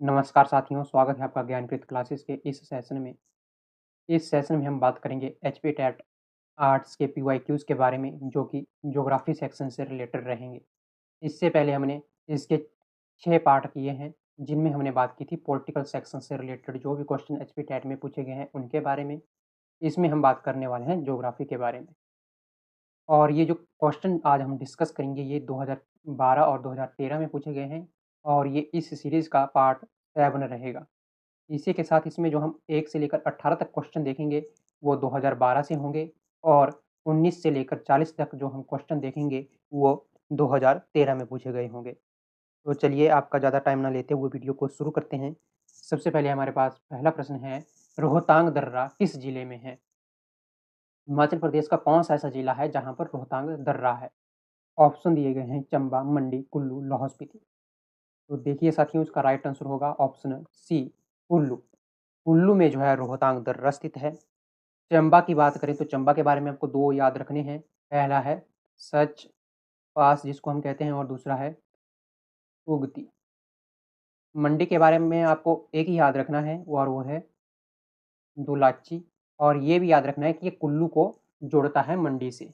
नमस्कार साथियों, स्वागत है आपका ज्ञानप्रीत क्लासेस के इस सेशन में। इस सेशन में हम बात करेंगे एचपी टेट आर्ट्स के पीवाईक्यूज़ के बारे में, जो कि ज्योग्राफी सेक्शन से रिलेटेड रहेंगे। इससे पहले हमने इसके 6 पार्ट किए हैं, जिनमें हमने बात की थी पॉलिटिकल सेक्शन से रिलेटेड जो भी क्वेश्चन एचपी टेट में पूछे गए हैं, उनके बारे में। इसमें हम बात करने वाले हैं ज्योग्राफी के बारे में। और ये जो क्वेश्चन आज हम डिस्कस करेंगे, ये 2012 और 2013 में पूछे गए हैं और ये इस सीरीज़ का पार्ट 7 रहेगा। इसी के साथ इसमें जो हम 1 से लेकर 18 तक क्वेश्चन देखेंगे, वो 2012 से होंगे और 19 से लेकर 40 तक जो हम क्वेश्चन देखेंगे, वो 2013 में पूछे गए होंगे। तो चलिए आपका ज़्यादा टाइम ना लेते हुए वीडियो को शुरू करते हैं। सबसे पहले हमारे पास पहला प्रश्न है, रोहतांग दर्रा किस जिले में है? हिमाचल प्रदेश का कौन-सा ऐसा जिला है जहाँ पर रोहतांग दर्रा है? ऑप्शन दिए गए हैं चंबा, मंडी, कुल्लू, लाहौल स्पीति। तो देखिए साथियों, इसका राइट आंसर होगा ऑप्शन सी, कुल्लू। कुल्लू में जो है रोहतांग दर्रा स्थित है। चंबा की बात करें तो चंबा के बारे में आपको 2 याद रखने हैं। पहला है सच पास जिसको हम कहते हैं और दूसरा है उगती। मंडी के बारे में आपको एक ही याद रखना है और वो है दुलाची, और ये भी याद रखना है कि ये कुल्लू को जोड़ता है मंडी से।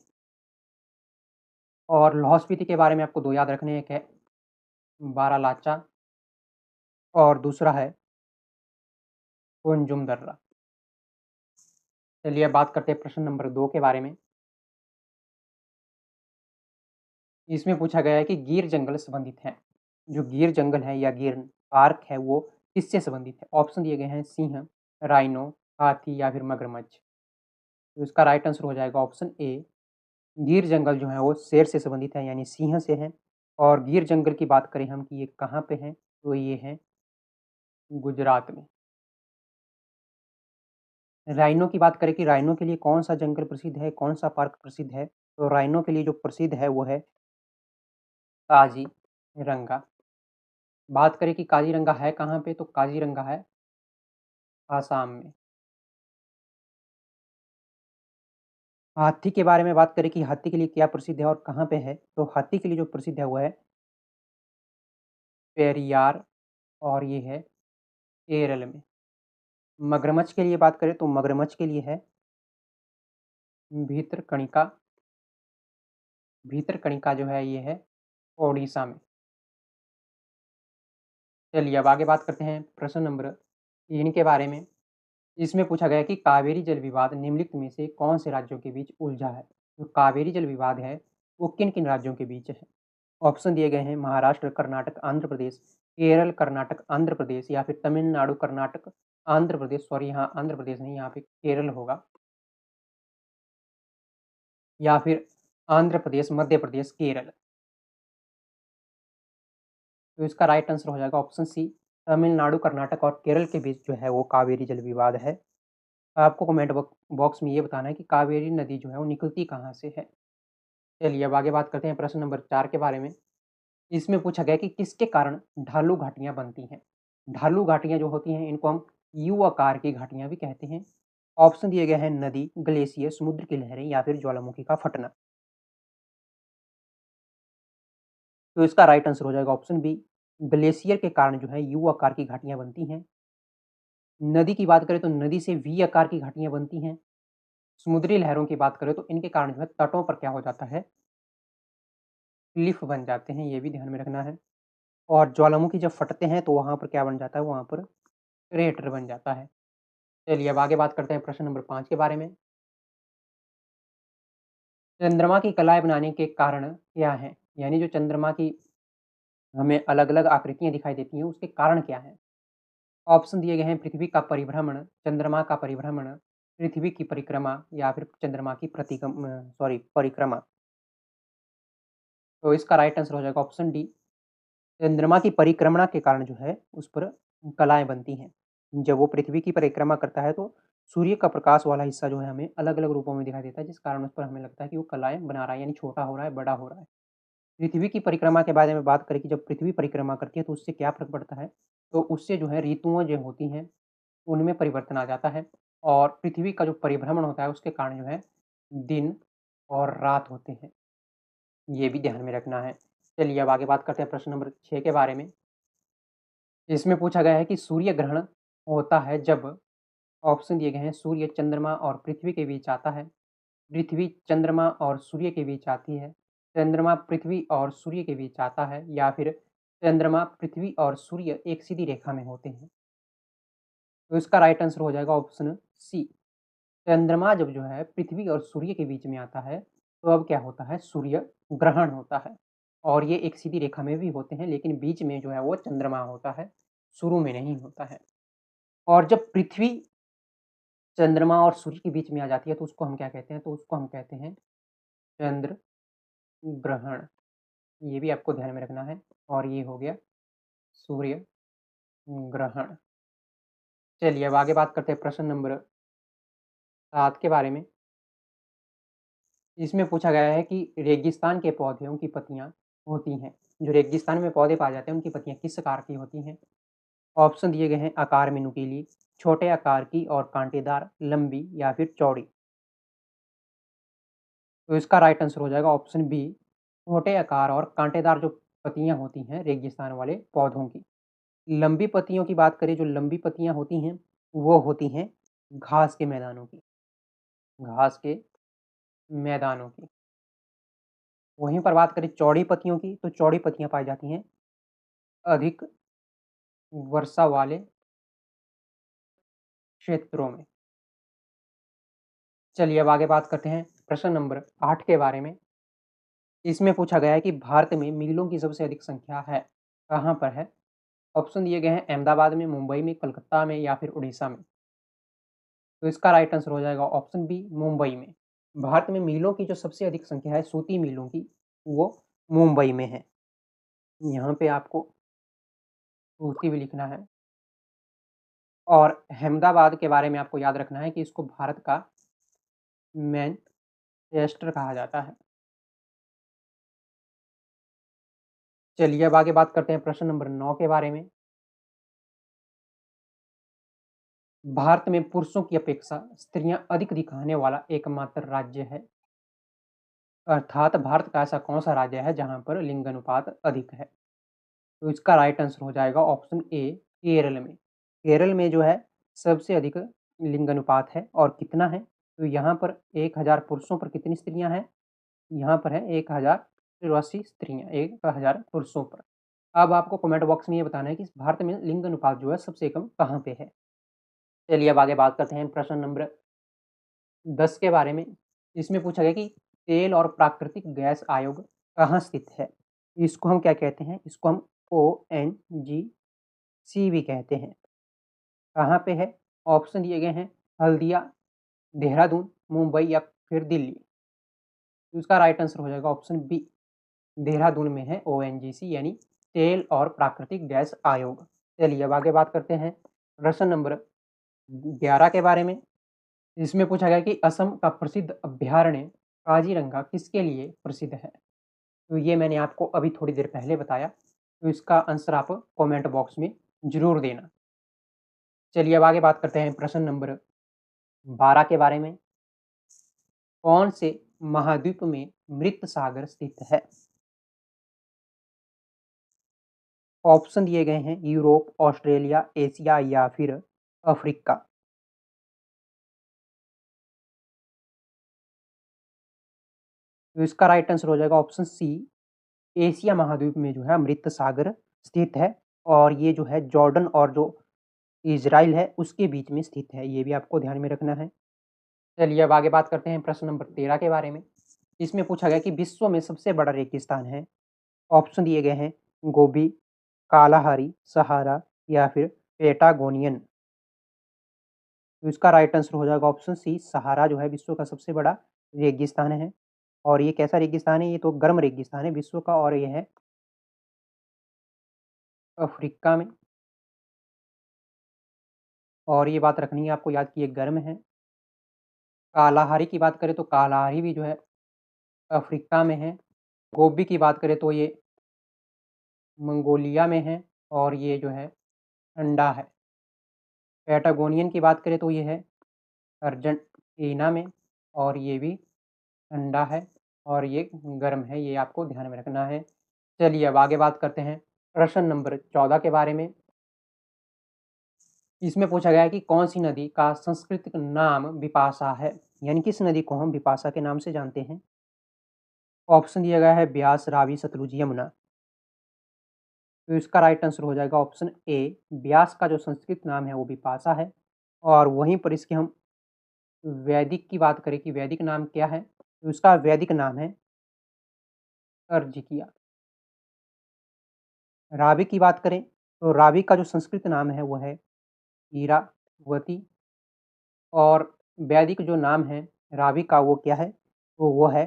और लाहौल स्पीति के बारे में आपको 2 याद रखने हैं, एक है बारालाचा और दूसरा है कुंजुम दर्रा। चलिए अब बात करते हैं प्रश्न नंबर 2 के बारे में। इसमें पूछा गया है कि गिर जंगल संबंधित हैं। जो गिर जंगल है या गिर पार्क है, वो किससे संबंधित है? ऑप्शन दिए गए हैं सिंह, राइनो, हाथी या फिर मगरमच्छ। तो इसका राइट आंसर हो जाएगा ऑप्शन ए। गिर जंगल जो है वो शेर से संबंधित है, यानी सिंह से है। और गिर जंगल की बात करें हम कि ये कहाँ पे है, तो ये है गुजरात में। राइनो की बात करें कि राइनो के लिए कौन सा जंगल प्रसिद्ध है, कौन सा पार्क प्रसिद्ध है, तो राइनो के लिए जो प्रसिद्ध है वो है काजीरंगा। बात करें कि काजीरंगा है कहाँ पे, तो काजीरंगा है आसाम में। हाथी के बारे में बात करें कि हाथी के लिए क्या प्रसिद्ध है और कहाँ पे है, तो हाथी के लिए जो प्रसिद्ध है वो है पेरियार, और ये है केरल में। मगरमच्छ के लिए बात करें तो मगरमच्छ के लिए है भीतरकनिका। भीतरकनिका जो है ये है ओडिशा में। चलिए अब आगे बात करते हैं प्रश्न नंबर 3 के बारे में। इसमें पूछा गया कि कावेरी जल विवाद निम्नलिखित में से कौन से राज्यों के बीच उलझा है? जो कावेरी जल विवाद है, वो किन-किन राज्यों के बीच है? ऑप्शन दिए गए हैं महाराष्ट्र, कर्नाटक, आंध्र प्रदेश, केरल, कर्नाटक, आंध्र प्रदेश या फिर तमिलनाडु, कर्नाटक, आंध्र प्रदेश। सॉरी, यहाँ आंध्र प्रदेश नहीं, यहाँ पे केरल होगा। या फिर आंध्र प्रदेश, मध्य प्रदेश, केरल। तो इसका राइट आंसर हो जाएगा ऑप्शन सी, तमिलनाडु, कर्नाटक और केरल के बीच जो है वो कावेरी जल विवाद है। आपको कमेंट बॉक्स में ये बताना है कि कावेरी नदी जो है वो निकलती कहाँ से है। चलिए अब आगे बात करते हैं प्रश्न नंबर 4 के बारे में। इसमें पूछा गया कि किसके कारण ढालू घाटियाँ बनती हैं? ढालू घाटियाँ जो होती हैं, इनको हम यू आकार की घाटियाँ भी कहते हैं। ऑप्शन दिए गए हैं नदी, ग्लेशियर, समुद्र की लहरें या फिर ज्वालामुखी का फटना। तो इसका राइट आंसर हो जाएगा ऑप्शन बी, ग्लेशियर के कारण जो है यू आकार की घाटियाँ बनती हैं। नदी की बात करें तो नदी से वी आकार की घाटियाँ बनती हैं। समुद्री लहरों की बात करें तो इनके कारण जो है तटों पर क्या हो जाता है, क्लिफ बन जाते हैं, ये भी ध्यान में रखना है। और ज्वालामुखी जब फटते हैं तो वहाँ पर क्या बन जाता है, वहाँ पर क्रेटर बन जाता है। चलिए अब आगे बात करते हैं प्रश्न नंबर 5 के बारे में। चंद्रमा की कलाएँ बनाने के कारण क्या हैं? यानी जो चंद्रमा की हमें अलग-अलग आकृतियाँ दिखाई देती हैं, उसके कारण क्या हैं? ऑप्शन दिए गए हैं पृथ्वी का परिभ्रमण, चंद्रमा का परिभ्रमण, पृथ्वी की परिक्रमा या फिर चंद्रमा की परिक्रमा। तो इसका राइट आंसर हो जाएगा ऑप्शन डी, चंद्रमा की परिक्रमा के कारण जो है उस पर कलाएँ बनती हैं। जब वो पृथ्वी की परिक्रमा करता है तो सूर्य का प्रकाश वाला हिस्सा जो है हमें अलग-अलग रूपों में दिखाई देता है, जिस कारण उस पर हमें लगता है कि वो कलाएँ बना रहा है, यानी छोटा हो रहा है, बड़ा हो रहा है। पृथ्वी की परिक्रमा के बारे में बात करें कि जब पृथ्वी परिक्रमा करती है तो उससे क्या फ़र्क पड़ता है? तो उससे जो है ऋतुएँ जो होती हैं, उनमें परिवर्तन आ जाता है और पृथ्वी का जो परिभ्रमण होता है उसके कारण जो है दिन और रात होते हैं। ये भी ध्यान में रखना है। चलिए अब आगे बात करते हैं प्रश्न नंबर 6 के बारे में। इसमें पूछा गया है कि सूर्य ग्रहण होता है जब, ऑप्शन दिए गए हैं, सूर्य चंद्रमा और पृथ्वी के बीच आता है, पृथ्वी चंद्रमा और सूर्य के बीच आती है, चंद्रमा पृथ्वी और सूर्य के बीच आता है, या फिर चंद्रमा पृथ्वी और सूर्य एक सीधी रेखा में होते हैं। तो इसका राइट आंसर हो जाएगा ऑप्शन सी। चंद्रमा जब जो है पृथ्वी और सूर्य के बीच में आता है तो अब क्या होता है, सूर्य ग्रहण होता है। और ये एक सीधी रेखा में भी होते हैं, लेकिन बीच में जो है वो चंद्रमा होता है, शुरू में नहीं होता है। और जब पृथ्वी चंद्रमा और सूर्य के बीच में आ जाती है तो उसको हम क्या कहते हैं, तो उसको हम कहते हैं चंद्र ग्रहण। ये भी आपको ध्यान में रखना है। और ये हो गया सूर्य ग्रहण। चलिए अब आगे बात करते हैं प्रश्न नंबर 7 के बारे में। इसमें पूछा गया है कि रेगिस्तान के पौधों की पत्तियां होती हैं, जो रेगिस्तान में पौधे पाए जाते हैं उनकी पत्तियां किस आकार की होती हैं। ऑप्शन दिए गए हैं, आकार में नुकीली, छोटे आकार की और कांटेदार, लंबी या फिर चौड़ी। तो इसका राइट आंसर हो जाएगा ऑप्शन बी, छोटे आकार और कांटेदार जो पत्तियां होती हैं रेगिस्तान वाले पौधों की। लंबी पत्तियों की बात करें, जो लंबी पत्तियां होती हैं वो होती हैं घास के मैदानों की, घास के मैदानों की। वहीं पर बात करें चौड़ी पत्तियों की, तो चौड़ी पत्तियां पाई जाती हैं अधिक वर्षा वाले क्षेत्रों में। चलिए अब आगे बात करते हैं प्रश्न नंबर 8 के बारे में। इसमें पूछा गया है कि भारत में मिलों की सबसे अधिक संख्या है, कहाँ पर है। ऑप्शन दिए गए हैं, अहमदाबाद में, मुंबई में, कलकत्ता में या फिर उड़ीसा में। तो इसका राइट आंसर हो जाएगा ऑप्शन बी, मुंबई में। भारत में मिलों की जो सबसे अधिक संख्या है सूती मिलों की, वो मुंबई में है। यहाँ पे आपको सूती भी लिखना है। और अहमदाबाद के बारे में आपको याद रखना है कि इसको भारत का मैनचेस्टर कहा जाता है। चलिए अब आगे बात करते हैं प्रश्न नंबर 9 के बारे में। भारत में पुरुषों की अपेक्षा स्त्रियां अधिक दिखाने वाला एकमात्र राज्य है, अर्थात भारत का ऐसा कौन सा राज्य है जहां पर लिंग अनुपात अधिक है। तो इसका राइट आंसर हो जाएगा ऑप्शन ए, केरल में। केरल में जो है सबसे अधिक लिंग अनुपात है। और कितना है, तो यहाँ पर 1000 पुरुषों पर कितनी स्त्रियां हैं, यहाँ पर है 1083 स्त्रियां 1000 पुरुषों पर। अब आपको कमेंट बॉक्स में ये बताना है कि भारत में लिंग अनुपात जो है सबसे कम कहाँ पे है। चलिए अब आगे बात करते हैं प्रश्न नंबर 10 के बारे में। इसमें पूछा गया कि तेल और प्राकृतिक गैस आयोग कहाँ स्थित है। इसको हम क्या कहते हैं, इसको हम ONGC भी कहते हैं। कहाँ पे है, ऑप्शन दिए गए हैं, हल्दिया, देहरादून, मुंबई या फिर दिल्ली। तो इसका राइट आंसर हो जाएगा ऑप्शन बी, देहरादून में है ONGC यानी तेल और प्राकृतिक गैस आयोग। चलिए अब आगे बात करते हैं प्रश्न नंबर 11 के बारे में। इसमें पूछा गया कि असम का प्रसिद्ध अभ्यारण्य काजीरंगा किसके लिए प्रसिद्ध है। तो ये मैंने आपको अभी थोड़ी देर पहले बताया। तो इसका आंसर आप कमेंट बॉक्स में जरूर देना। चलिए अब आगे बात करते हैं प्रश्न नंबर 12 के बारे में। कौन से महाद्वीप में मृत सागर स्थित है। ऑप्शन दिए गए हैं, यूरोप, ऑस्ट्रेलिया, एशिया या फिर अफ्रीका। तो इसका राइट आंसर हो जाएगा ऑप्शन सी, एशिया महाद्वीप में जो है अमृत सागर स्थित है। और ये जो है जॉर्डन और जो इजराइल है उसके बीच में स्थित है, ये भी आपको ध्यान में रखना है। चलिए अब आगे बात करते हैं प्रश्न नंबर 13 के बारे में। इसमें पूछा गया कि विश्व में सबसे बड़ा रेगिस्तान है। ऑप्शन दिए गए हैं, गोबी, कालाहारी, सहारा या फिर पेटागोनियन। तो इसका राइट आंसर हो जाएगा ऑप्शन सी, सहारा जो है विश्व का सबसे बड़ा रेगिस्तान है। और ये कैसा रेगिस्तान है, ये तो गर्म रेगिस्तान है विश्व का, और ये है अफ्रीका में। और ये बात रखनी है आपको याद कि ये गर्म है। कालाहारी की बात करें तो कालाहारी भी जो है अफ्रीका में है। गोबी की बात करें तो ये मंगोलिया में है और ये जो है ठंडा है। पैटागोनियन की बात करें तो ये है अर्जेंटीना में और ये भी ठंडा है और ये गर्म है, ये आपको ध्यान में रखना है। चलिए अब आगे बात करते हैं प्रश्न नंबर 14 के बारे में। इसमें पूछा गया है कि कौन सी नदी का संस्कृत नाम विपाशा है, यानी किस नदी को हम विपाशा के नाम से जानते हैं। ऑप्शन दिया गया है ब्यास, रावी, सतलुज, यमुना। तो इसका राइट आंसर हो जाएगा ऑप्शन ए, ब्यास का जो संस्कृत नाम है वो विपाशा है। और वहीं पर इसके हम वैदिक की बात करें कि वैदिक नाम क्या है, तो इसका वैदिक नाम है अर्जिकिया। रावी की बात करें तो रावी का जो संस्कृत नाम है वो है ईरावती। और वैदिक जो नाम है रावी का वो क्या है, तो वो है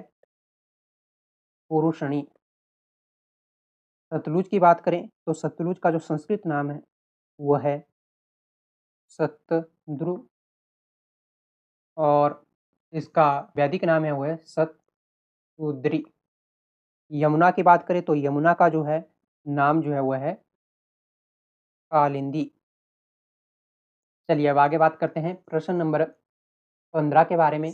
पुरुषणी। सतलुज की बात करें तो सतलुज का जो संस्कृत नाम है वो है सतद्रु। और इसका वैदिक नाम है वो है सतुद्री। यमुना की बात करें तो यमुना का जो है नाम जो है वो है कालिंदी। चलिए अब आगे बात करते हैं प्रश्न नंबर 15 के बारे में।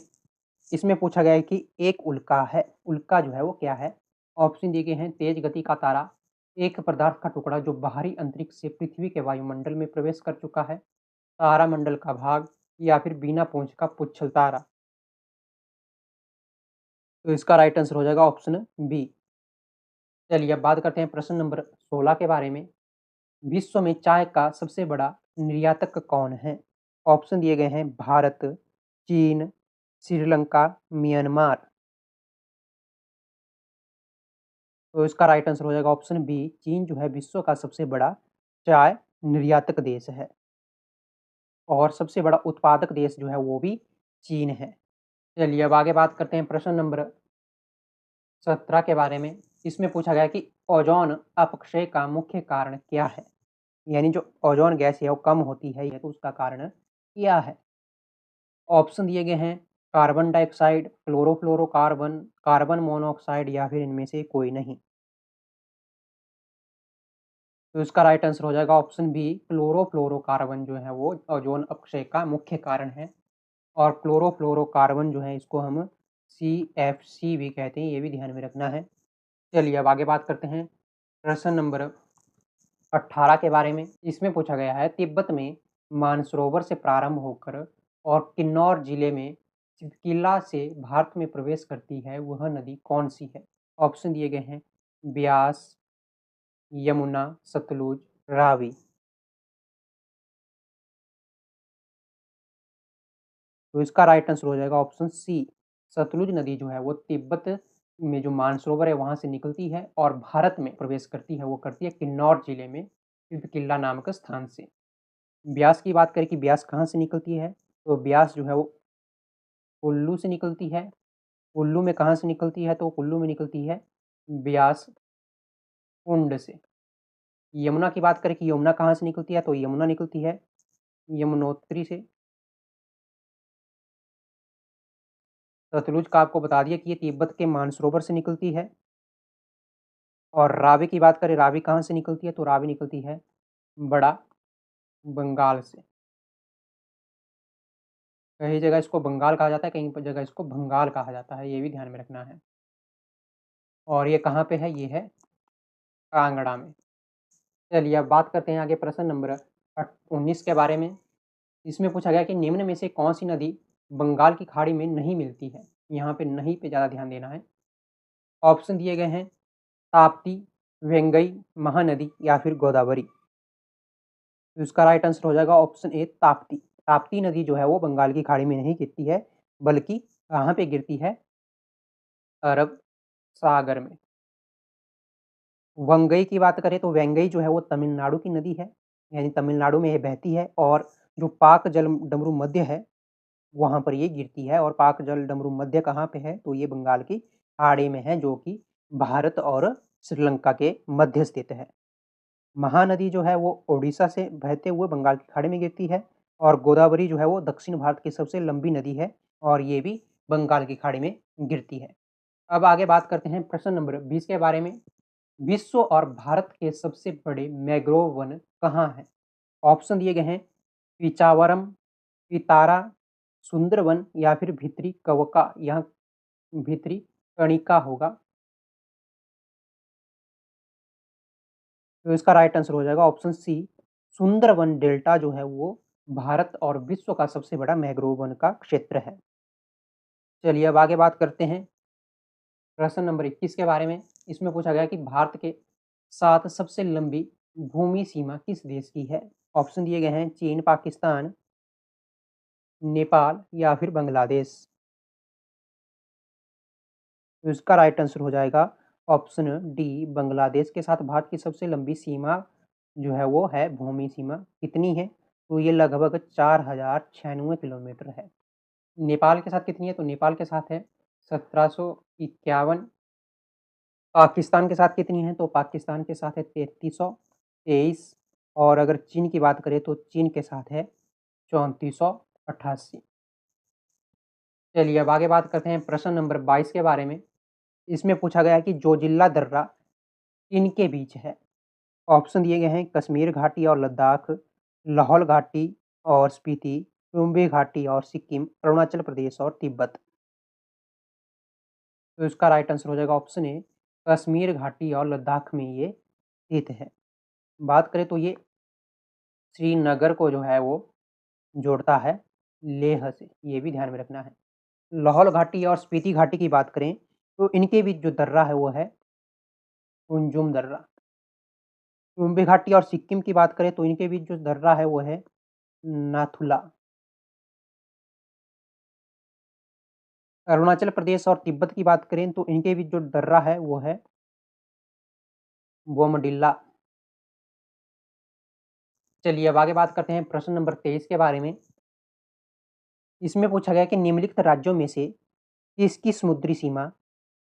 इसमें पूछा गया है कि एक उल्का है, उल्का जो है वो क्या है। ऑप्शन दिए गए हैं तेज गति का तारा, एक पदार्थ का टुकड़ा जो बाहरी अंतरिक्ष से पृथ्वी के वायुमंडल में प्रवेश कर चुका है, तारामंडल का भाग, या फिर बिना पूंछ का पुच्छल तारा। तो इसका राइट आंसर हो जाएगा ऑप्शन बी। चलिए अब बात करते हैं प्रश्न नंबर 16 के बारे में। विश्व में चाय का सबसे बड़ा निर्यातक कौन है। ऑप्शन दिए गए हैं भारत, चीन, श्रीलंका, म्यांमार। तो इसका राइट आंसर हो जाएगा ऑप्शन बी, चीन जो है विश्व का सबसे बड़ा चाय निर्यातक देश है। और सबसे बड़ा उत्पादक देश जो है वो भी चीन है। चलिए अब आगे बात करते हैं प्रश्न नंबर 17 के बारे में। इसमें पूछा गया कि ओजोन अपक्षय का मुख्य कारण क्या है, यानी जो ओजोन गैस है वो कम होती है, तो उसका कारण क्या है। ऑप्शन दिए गए हैं carbon dioxide, chlorofluorocarbon, carbon monoxide, या फिर इनमें से कोई नहीं। तो इसका राइट आंसर हो जाएगा ऑप्शन बी, क्लोरोफ्लोरोकार्बन जो है वो ओजोन अपक्षय का मुख्य कारण है। और क्लोरोफ्लोरोकार्बन जो है इसको हम CFC भी कहते हैं, ये भी ध्यान में रखना है। चलिए अब आगे बात करते हैं प्रश्न नंबर 18 के बारे में। इसमें पूछा गया है तिब्बत में मानसरोवर से प्रारंभ होकर और किन्नौर जिले में चिपकिला से भारत में प्रवेश करती है वह नदी कौन सी है। ऑप्शन दिए गए हैं ब्यास, यमुना, सतलुज, रावी। तो इसका राइट आंसर हो जाएगा ऑप्शन सी, सतलुज नदी जो है वो तिब्बत में जो मानसरोवर है वहाँ से निकलती है और भारत में प्रवेश करती है, वो करती है किन्नौर जिले में पिपकिल्ला नामक स्थान से। ब्यास की बात करें कि ब्यास कहाँ से निकलती है, तो ब्यास जो है वो कुल्लू से निकलती है। कुल्लू में कहाँ से निकलती है, तो कुल्लू में निकलती है ब्यास कुंड से। यमुना की बात करें कि यमुना कहाँ से निकलती है, तो यमुना निकलती है यमुनोत्री से। सतलुज का आपको बता दिया कि ये तिब्बत के मानसरोवर से निकलती है। और रावी की बात करें, रावी कहाँ से निकलती है, तो रावी निकलती है बड़ा बंगाल से। कई जगह इसको बंगाल कहा जाता है, कहीं पर जगह इसको भंगाल कहा जाता है, ये भी ध्यान में रखना है। और ये कहाँ पे है, ये है कांगड़ा में। चलिए अब बात करते हैं आगे प्रश्न नंबर 19 के बारे में। इसमें पूछा गया कि निम्न में से कौन सी नदी बंगाल की खाड़ी में नहीं मिलती है। यहाँ पे नहीं पे ज़्यादा ध्यान देना है। ऑप्शन दिए गए हैं ताप्ती, वेंगई, महानदी, या फिर गोदावरी। तो इसका राइट आंसर हो जाएगा ऑप्शन ए, ताप्ती। ताप्ती नदी जो है वो बंगाल की खाड़ी में नहीं गिरती है, बल्कि कहाँ पे गिरती है, अरब सागर में। वंगई की बात करें तो वेंगई जो है वो तमिलनाडु की नदी है, यानी तमिलनाडु में ये बहती है। और जो पाक जल डमरू मध्य है वहाँ पर ये गिरती है। और पाक जल डमरू मध्य कहाँ पे है, तो ये बंगाल की खाड़ी में है, जो कि भारत और श्रीलंका के मध्य स्थित है। महानदी जो है वो ओडिशा से बहते हुए बंगाल की खाड़ी में गिरती है। और गोदावरी जो है वो दक्षिण भारत की सबसे लंबी नदी है और ये भी बंगाल की खाड़ी में गिरती है। अब आगे बात करते हैं प्रश्न नंबर 20 के बारे में। विश्व और भारत के सबसे बड़े मैंग्रोव वन कहाँ हैं। ऑप्शन दिए गए हैं पिचावरम, पितारा, सुंदरवन, या फिर भित्री कवका। यहाँ भित्री कणिका होगा। तो इसका राइट आंसर हो जाएगा ऑप्शन सी, सुंदरवन डेल्टा जो है वो भारत और विश्व का सबसे बड़ा मैंग्रोव वन का क्षेत्र है। चलिए अब आगे बात करते हैं प्रश्न नंबर 21 के बारे में। इसमें पूछा गया कि भारत के साथ सबसे लंबी भूमि सीमा किस देश की है? ऑप्शन दिए गए हैं चीन, पाकिस्तान, नेपाल या फिर बांग्लादेश। तो इसका राइट आंसर हो जाएगा ऑप्शन डी, बांग्लादेश के साथ भारत की सबसे लंबी सीमा जो है वो है भूमि सीमा। कितनी है? तो ये लगभग 4096 किलोमीटर है। नेपाल के साथ कितनी है? तो नेपाल के साथ है 1751। पाकिस्तान के साथ कितनी है? तो पाकिस्तान के साथ है 3323। और अगर चीन की बात करें तो चीन के साथ है 3488। चलिए अब आगे बात करते हैं प्रश्न नंबर 22 के बारे में। इसमें पूछा गया है कि जोजिला दर्रा किनके बीच है? ऑप्शन दिए गए हैं कश्मीर घाटी और लद्दाख, लाहौल घाटी और स्पीति, टुम्बे घाटी और सिक्किम, अरुणाचल प्रदेश और तिब्बत। तो इसका राइट आंसर हो जाएगा ऑप्शन ए, कश्मीर घाटी और लद्दाख में ये स्थित है। बात करें तो ये श्रीनगर को जो है वो जोड़ता है लेह से, ये भी ध्यान में रखना है। लाहौल घाटी और स्पीति घाटी की बात करें तो इनके बीच जो दर्रा है वो है कुंजुम दर्रा। टुम्बे घाटी और सिक्किम की बात करें तो इनके बीच जो दर्रा है वो है नाथुला। अरुणाचल प्रदेश और तिब्बत की बात करें तो इनके बीच जो दर्रा है वो है बोमडिल्ला। चलिए अब आगे बात करते हैं प्रश्न नंबर 23 के बारे में। इसमें पूछा गया कि निम्नलिखित राज्यों में से किसकी समुद्री सीमा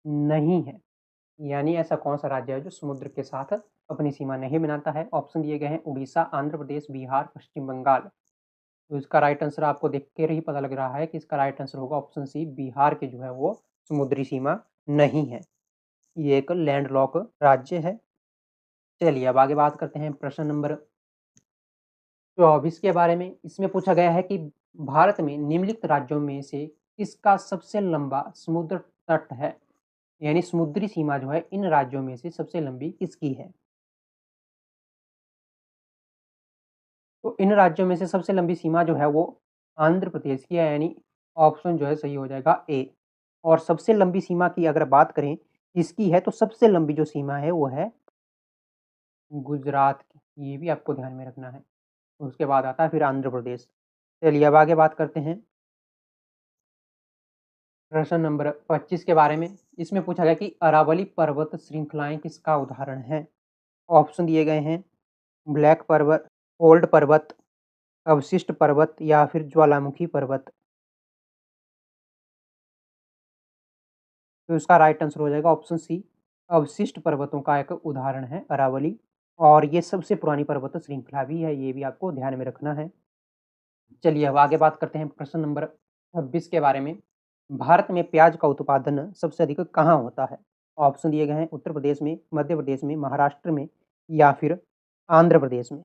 नहीं है? यानी ऐसा कौन सा राज्य है जो समुद्र के साथ अपनी सीमा नहीं बनाता है? ऑप्शन दिए गए हैं उड़ीसा, आंध्र प्रदेश, बिहार, पश्चिम बंगाल। तो इसका राइट आंसर आपको देख कर ही पता लग रहा है कि इसका राइट आंसर होगा ऑप्शन सी, बिहार के जो है वो समुद्री सीमा नहीं है। ये एक लैंडलॉक राज्य है। चलिए अब आगे बात करते हैं प्रश्न नंबर 24 के बारे में। इसमें पूछा गया है कि भारत में निम्नलिखित राज्यों में से किसका सबसे लंबा समुद्र तट है? यानी समुद्री सीमा जो है इन राज्यों में से सबसे लंबी किसकी है? तो इन राज्यों में से सबसे लंबी सीमा जो है वो आंध्र प्रदेश की है, यानी ऑप्शन जो है सही हो जाएगा ए। और सबसे लंबी सीमा की अगर बात करें इसकी है तो सबसे लंबी जो सीमा है वो है गुजरात की। ये भी आपको ध्यान में रखना है। उसके बाद आता है फिर आंध्र प्रदेश। चलिए अब आगे बात करते हैं प्रश्न नंबर 25 के बारे में। इसमें पूछा गया कि अरावली पर्वत श्रृंखलाएं किसका उदाहरण है? ऑप्शन दिए गए हैं ब्लैक पर्वत, ओल्ड पर्वत, अवशिष्ट पर्वत या फिर ज्वालामुखी पर्वत। तो इसका राइट आंसर हो जाएगा ऑप्शन सी, अवशिष्ट पर्वतों का एक उदाहरण है अरावली। और ये सबसे पुरानी पर्वत श्रृंखला भी है, ये भी आपको ध्यान में रखना है। चलिए अब आगे बात करते हैं प्रश्न नंबर 26 के बारे में। भारत में प्याज का उत्पादन सबसे अधिक कहाँ होता है? ऑप्शन दिए गए हैं उत्तर प्रदेश में, मध्य प्रदेश में, महाराष्ट्र में या फिर आंध्र प्रदेश में।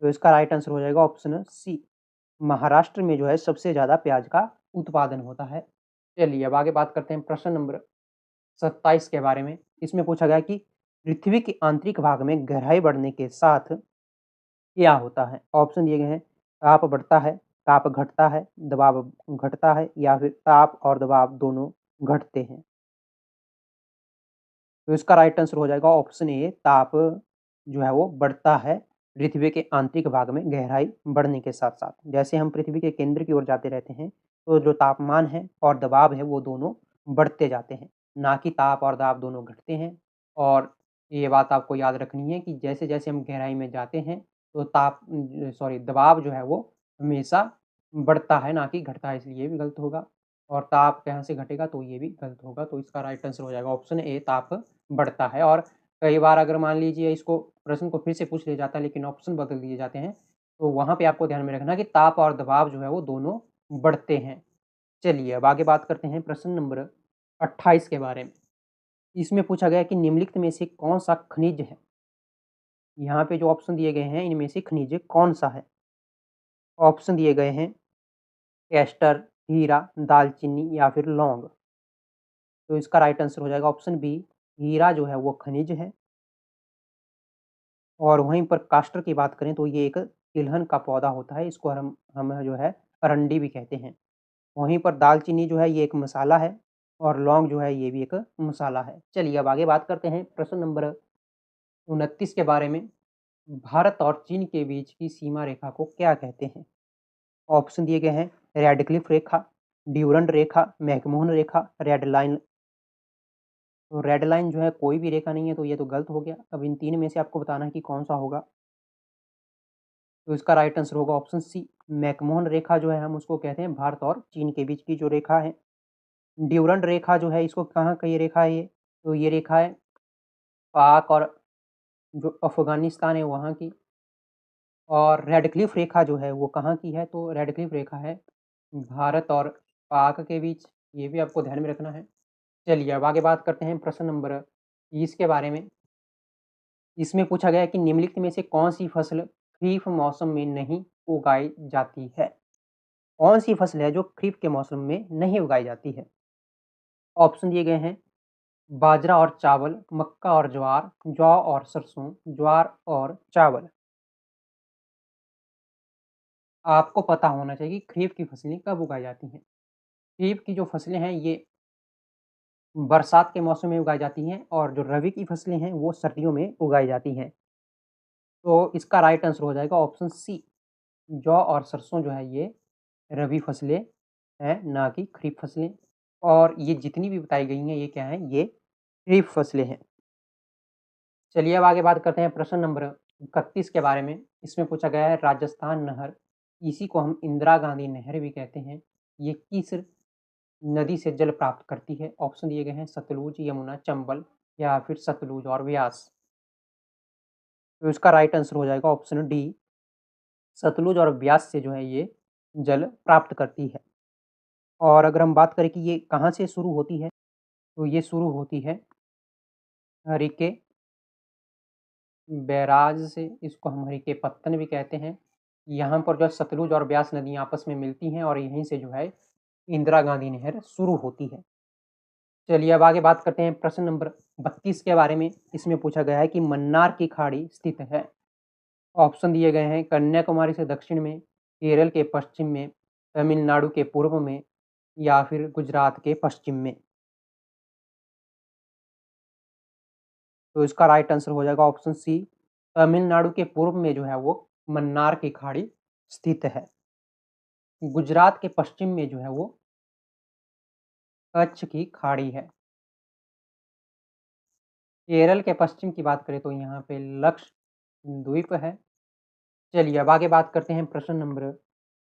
तो इसका राइट आंसर हो जाएगा ऑप्शन सी, महाराष्ट्र में जो है सबसे ज़्यादा प्याज का उत्पादन होता है। चलिए अब आगे बात करते हैं प्रश्न नंबर 27 के बारे में। इसमें पूछा गया कि पृथ्वी के आंतरिक भाग में गहराई बढ़ने के साथ क्या होता है? ऑप्शन दिए गए हैं ताप बढ़ता है, ताप घटता है, दबाव घटता है या फिर ताप और दबाव दोनों घटते हैं। तो इसका राइट आंसर हो जाएगा ऑप्शन ए, ताप जो है वो बढ़ता है पृथ्वी के आंतरिक भाग में गहराई बढ़ने के साथ साथ। जैसे हम पृथ्वी के केंद्र की ओर जाते रहते हैं तो जो तापमान है और दबाव है वो दोनों बढ़ते जाते हैं, ना कि ताप और दबाव दोनों घटते हैं। और ये बात आपको याद रखनी है कि जैसे जैसे हम गहराई में जाते हैं तो दबाव जो है वो हमेशा बढ़ता है, ना कि घटता है, इसलिए ये भी गलत होगा। और ताप कहाँ से घटेगा तो ये भी गलत होगा। तो इसका राइट आंसर हो जाएगा ऑप्शन ए, ताप बढ़ता है। और कई बार अगर मान लीजिए इसको प्रश्न को फिर से पूछ लिया जाता है लेकिन ऑप्शन बदल दिए जाते हैं, तो वहाँ पे आपको ध्यान में रखना कि ताप और दबाव जो है वो दोनों बढ़ते हैं। चलिए अब आगे बात करते हैं प्रश्न नंबर 28 के बारे में। इसमें पूछा गया कि निम्नलिखित में से कौन-सा खनिज है? यहाँ पे जो ऑप्शन दिए गए हैं इनमें से खनिज कौन-सा है? ऑप्शन दिए गए हैं एस्टर, हीरा, दालचीनी या फिर लौंग। तो इसका राइट आंसर हो जाएगा ऑप्शन बी, हीरा जो है वो खनिज है। और वहीं पर कास्टर की बात करें तो ये एक तिलहन का पौधा होता है, इसको हम जो है अरंडी भी कहते हैं। वहीं पर दालचीनी जो है ये एक मसाला है और लौंग जो है ये भी एक मसाला है। चलिए अब आगे बात करते हैं प्रश्न नंबर 29 के बारे में। भारत और चीन के बीच की सीमा रेखा को क्या कहते हैं? ऑप्शन दिए गए हैं रेडक्लिफ रेखा, ड्यूरंड रेखा, मैकमोहन रेखा, रेड लाइन। तो रेड लाइन जो है कोई भी रेखा नहीं है, तो ये तो गलत हो गया। अब इन तीन में से आपको बताना है कि कौन सा होगा। तो इसका राइट आंसर होगा ऑप्शन सी, मैकमोहन रेखा जो है हम उसको कहते हैं भारत और चीन के बीच की जो रेखा है। ड्यूरंड रेखा जो है इसको कहाँ का ये रेखा है ये? तो ये रेखा है पाक और जो अफ़गानिस्तान है वहाँ की। और रेडक्लिफ रेखा जो है वो कहाँ की है? तो रेडक्लिफ रेखा है भारत और पाक के बीच, ये भी आपको ध्यान में रखना है। चलिए अब आगे बात करते हैं प्रश्न नंबर 30 के बारे में। इसमें पूछा गया है कि निम्नलिखित में से कौन-सी फसल खरीफ मौसम में नहीं उगाई जाती है? कौन-सी फसल है जो खरीफ के मौसम में नहीं उगाई जाती है? ऑप्शन दिए गए हैं बाजरा और चावल, मक्का और ज्वार, जौ और सरसों, ज्वार और चावल। आपको पता होना चाहिए कि खरीफ की फसलें कब उगाई जाती हैं। खरीफ की जो फसलें हैं ये बरसात के मौसम में उगाई जाती हैं और जो रबी की फसलें हैं वो सर्दियों में उगाई जाती हैं। तो इसका राइट आंसर हो जाएगा ऑप्शन सी, जौ और सरसों जो है ये रबी फसलें हैं, ना कि खरीफ फसलें। और ये जितनी भी बताई गई हैं ये क्या हैं? ये खरीफ फसलें हैं। चलिए अब आगे बात करते हैं प्रश्न नंबर 31 के बारे में। इसमें पूछा गया है राजस्थान नहर, इसी को हम इंदिरा गांधी नहर भी कहते हैं, ये किस नदी से जल प्राप्त करती है? ऑप्शन दिए गए हैं सतलुज, यमुना, चंबल या फिर सतलुज और व्यास। तो इसका राइट आंसर हो जाएगा ऑप्शन डी, सतलुज और ब्यास से जो है ये जल प्राप्त करती है। और अगर हम बात करें कि ये कहाँ से शुरू होती है, तो ये शुरू होती है हरिके बैराज से, इसको हम हरिके पत्तन भी कहते हैं। यहाँ पर जो सतलुज और ब्यास नदियाँ आपस में मिलती हैं और यहीं से जो है इंदिरा गांधी नहर शुरू होती है। चलिए अब आगे बात करते हैं प्रश्न नंबर 32 के बारे में। इसमें पूछा गया है कि मन्नार की खाड़ी स्थित है। ऑप्शन दिए गए हैं कन्याकुमारी से दक्षिण में, केरल के पश्चिम में, तमिलनाडु के पूर्व में या फिर गुजरात के पश्चिम में। तो इसका राइट आंसर हो जाएगा ऑप्शन सी, तमिलनाडु के पूर्व में जो है वो मन्नार की खाड़ी स्थित है। गुजरात के पश्चिम में जो है वो कच्छ की खाड़ी है। केरल के पश्चिम की बात करें तो यहाँ पे लक्षद्वीप है। चलिए अब आगे बात करते हैं प्रश्न नंबर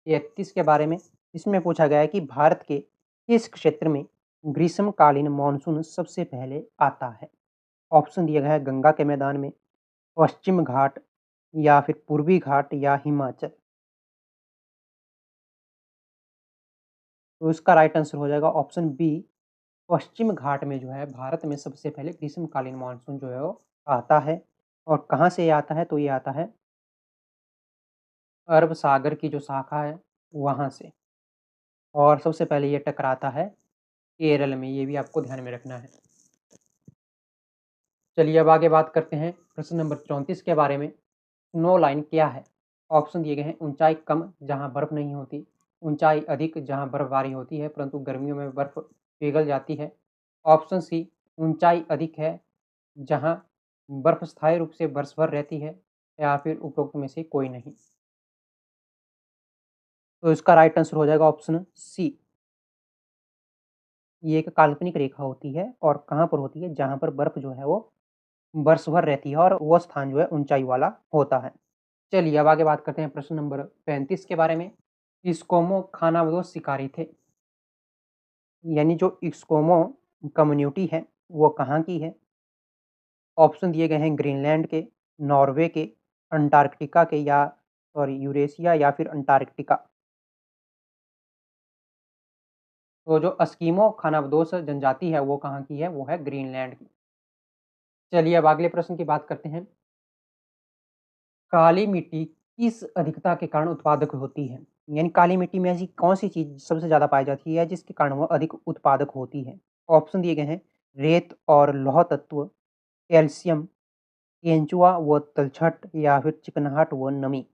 33 के बारे में। इसमें पूछा गया है कि भारत के किस क्षेत्र में ग्रीष्मकालीन मानसून सबसे पहले आता है? ऑप्शन दिया गया है गंगा के मैदान में, पश्चिम घाट या फिर पूर्वी घाट या हिमाचल। तो इसका राइट आंसर हो जाएगा ऑप्शन बी, पश्चिम घाट में जो है भारत में सबसे पहले ग्रीष्मकालीन मानसून जो है वो आता है। और कहाँ से ये आता है? तो ये आता है अरब सागर की जो शाखा है वहाँ से। और सबसे पहले ये टकराता है केरल में, ये भी आपको ध्यान में रखना है। चलिए अब आगे बात करते हैं प्रश्न नंबर 34 के बारे में। स्नो लाइन क्या है? ऑप्शन दिए गए हैं ऊंचाई कम जहां बर्फ नहीं होती, ऊंचाई अधिक जहां बर्फबारी होती है परंतु गर्मियों में बर्फ पिघल जाती है। ऑप्शन सी, ऊंचाई अधिक है जहां बर्फ स्थायी रूप से वर्ष भर रहती है या फिर उपरोक्त में से कोई नहीं। तो इसका राइट आंसर हो जाएगा ऑप्शन सी, ये एक काल्पनिक रेखा होती है और कहाँ पर होती है? जहाँ पर बर्फ जो है वो वर्ष भर रहती है और वो स्थान जो है ऊंचाई वाला होता है। चलिए अब आगे बात करते हैं प्रश्न नंबर 35 के बारे में। इस्कोमो खानाबदोश शिकारी थे, यानी जो इस्कोमो कम्युनिटी है वो कहाँ की है? ऑप्शन दिए गए हैं ग्रीनलैंड के, नॉर्वे के, अंटार्कटिका के या सॉरी यूरेशिया या फिर अंटार्कटिका। तो जो एस्किमो खानाबदोश जनजाति है वो कहाँ की है? वो है ग्रीनलैंड की। चलिए अब अगले प्रश्न की बात करते हैं। काली मिट्टी किस अधिकता के कारण उत्पादक होती है? यानी काली मिट्टी में ऐसी कौन-सी चीज़ सबसे ज़्यादा पाई जाती है जिसके कारण वह अधिक उत्पादक होती है? ऑप्शन दिए गए हैं रेत और लौह तत्व, कैल्शियम केंचुआ व तलछट या फिर चिकनाहट व नमी।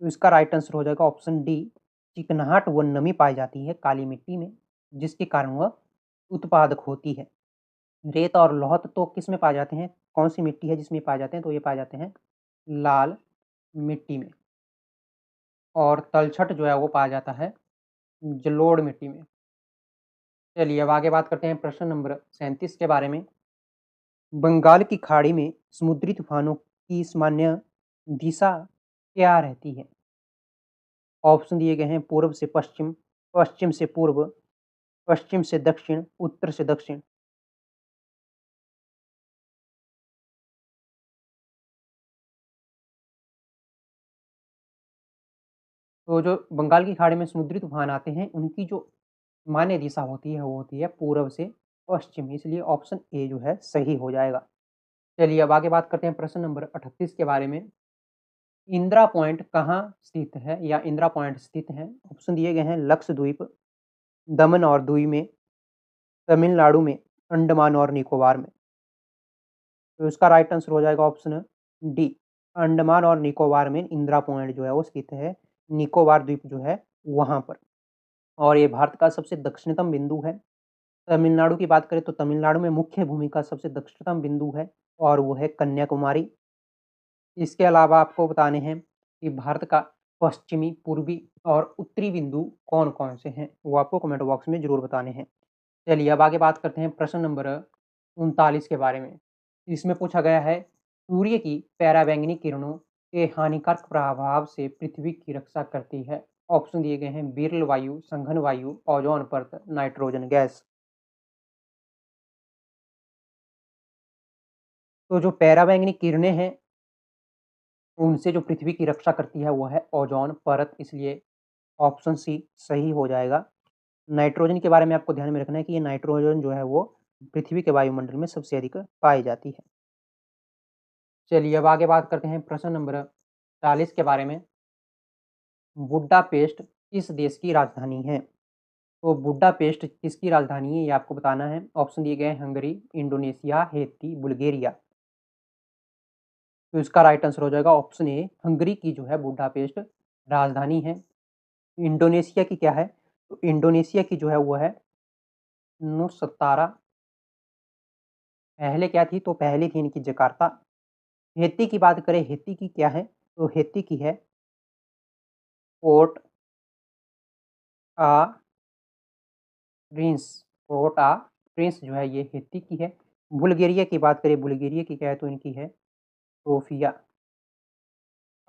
तो इसका राइट आंसर हो जाएगा ऑप्शन डी, चिकनाहट व नमी पाई जाती है काली मिट्टी में, जिसके कारण वह उत्पादक होती है। रेत और लौह तो किस में पाए जाते हैं, कौन सी मिट्टी है जिसमें पाए जाते हैं, तो ये पाए जाते हैं लाल मिट्टी में। और तलछट जो है वो पाया जाता है जलोढ़ मिट्टी में। चलिए अब आगे बात करते हैं प्रश्न नंबर 37 के बारे में। बंगाल की खाड़ी में समुद्री तूफानों की सामान्य दिशा क्या रहती है? ऑप्शन दिए गए हैं पूर्व से पश्चिम, पश्चिम से पूर्व, पश्चिम से दक्षिण, उत्तर से दक्षिण। तो जो बंगाल की खाड़ी में समुद्री तूफान आते हैं, उनकी जो मान्य दिशा होती है वो होती है पूर्व से पश्चिम, इसलिए ऑप्शन ए जो है सही हो जाएगा। चलिए अब आगे बात करते हैं प्रश्न नंबर 38 के बारे में। इंदिरा पॉइंट कहाँ स्थित है या इंदिरा पॉइंट स्थित है? ऑप्शन दिए गए हैं लक्षद्वीप, दमन और दीव में, तमिलनाडु में, अंडमान और निकोबार में। तो इसका राइट आंसर हो जाएगा ऑप्शन डी, अंडमान और निकोबार में इंदिरा पॉइंट जो है वो स्थित है, निकोबार द्वीप जो है वहाँ पर। और ये भारत का सबसे दक्षिणतम बिंदु है। तमिलनाडु की बात करें तो तमिलनाडु में मुख्य भूमि का सबसे दक्षिणतम बिंदु है और वो है कन्याकुमारी। इसके अलावा आपको बताने हैं कि भारत का पश्चिमी, पूर्वी और उत्तरी बिंदु कौन-कौन से हैं, वो आपको कमेंट बॉक्स में ज़रूर बताने हैं। चलिए अब आगे बात करते हैं प्रश्न नंबर 39 के बारे में। इसमें पूछा गया है, सूर्य की पराबैंगनी किरणों के हानिकारक प्रभाव से पृथ्वी की रक्षा करती है। ऑप्शन दिए गए हैं विरल वायु, संघन वायु, ओजोन परत, नाइट्रोजन गैस। तो जो पराबैंगनी किरणें हैं, उनसे जो पृथ्वी की रक्षा करती है वो है ओजोन परत, इसलिए ऑप्शन सी सही हो जाएगा। नाइट्रोजन के बारे में आपको ध्यान में रखना है कि ये नाइट्रोजन जो है वो पृथ्वी के वायुमंडल में सबसे अधिक पाई जाती है। चलिए अब आगे बात करते हैं प्रश्न नंबर 40 के बारे में। बुडापेस्ट किस देश की राजधानी है? तो बुडापेस्ट किसकी राजधानी है ये आपको बताना है। ऑप्शन दिए गए हैं हंगरी, इंडोनेशिया, हैती, बुल्गारिया। तो इसका राइट आंसर हो जाएगा ऑप्शन ए, हंगरी की जो है बुडापेस्ट राजधानी है। इंडोनेशिया की क्या है? तो इंडोनेशिया की जो है वो है नुसतारा। पहले क्या थी? तो पहले थी इनकी जकार्ता। हैती की बात करें, हैती की क्या है? तो हैती की है पोर्ट आ प्रिंस। पोर्ट आ प्रिंस जो है ये हैती की है। बुल्गारिया की बात करें, बुल्गारिया की क्या है? तो इनकी है सोफिया।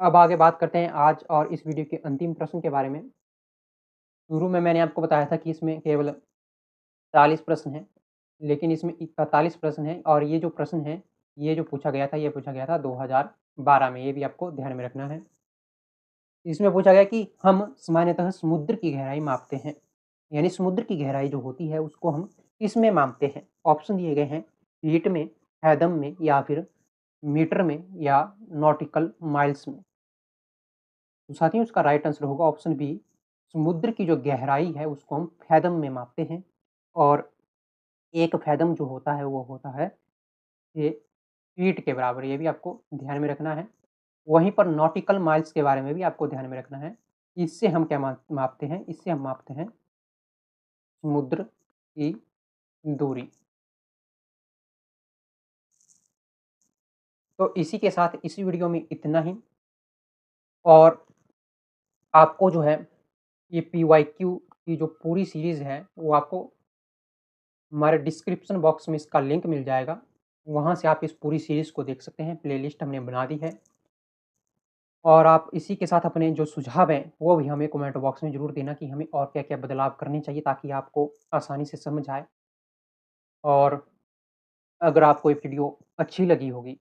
अब आगे बात करते हैं आज और इस वीडियो के अंतिम प्रश्न के बारे में। शुरू में मैंने आपको बताया था कि इसमें केवल 40 प्रश्न हैं, लेकिन इसमें 41 प्रश्न हैं और ये जो प्रश्न है, ये जो पूछा गया था, ये पूछा गया था 2012 में, ये भी आपको ध्यान में रखना है। इसमें पूछा गया कि हम सामान्यतः समुद्र की गहराई मापते हैं, यानी समुद्र की गहराई जो होती है उसको हम किसमें मापते हैं? ऑप्शन दिए गए हैं फीट में, फैदम में या फिर मीटर में या नॉटिकल माइल्स में। तो साथियों उसका राइट आंसर होगा ऑप्शन बी, समुद्र की जो गहराई है उसको हम फैदम में मापते हैं। और एक फैदम जो होता है वो होता है ये फीट के बराबर, ये भी आपको ध्यान में रखना है। वहीं पर नॉटिकल माइल्स के बारे में भी आपको ध्यान में रखना है। इससे हम क्या मापते हैं? इससे हम मापते हैं समुद्र की दूरी। तो इसी के साथ इस वीडियो में इतना ही। और आपको जो है ये पीवाईक्यू की जो पूरी सीरीज़ है वो आपको हमारे डिस्क्रिप्शन बॉक्स में इसका लिंक मिल जाएगा। वहाँ से आप इस पूरी सीरीज़ को देख सकते हैं, प्लेलिस्ट हमने बना दी है। और आप इसी के साथ अपने जो सुझाव हैं, वो भी हमें कमेंट बॉक्स में ज़रूर देना कि हमें और क्या-क्या बदलाव करने चाहिए ताकि आपको आसानी से समझ आए। और अगर आपको ये वीडियो अच्छी लगी होगी,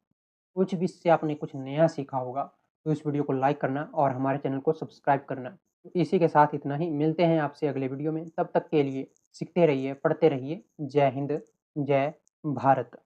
कुछ भी इससे आपने कुछ नया सीखा होगा, तो इस वीडियो को लाइक करना और हमारे चैनल को सब्सक्राइब करना। तो इसी के साथ इतना ही, मिलते हैं आपसे अगले वीडियो में। तब तक के लिए सीखते रहिए, पढ़ते रहिए। जय हिंद, जय भारत।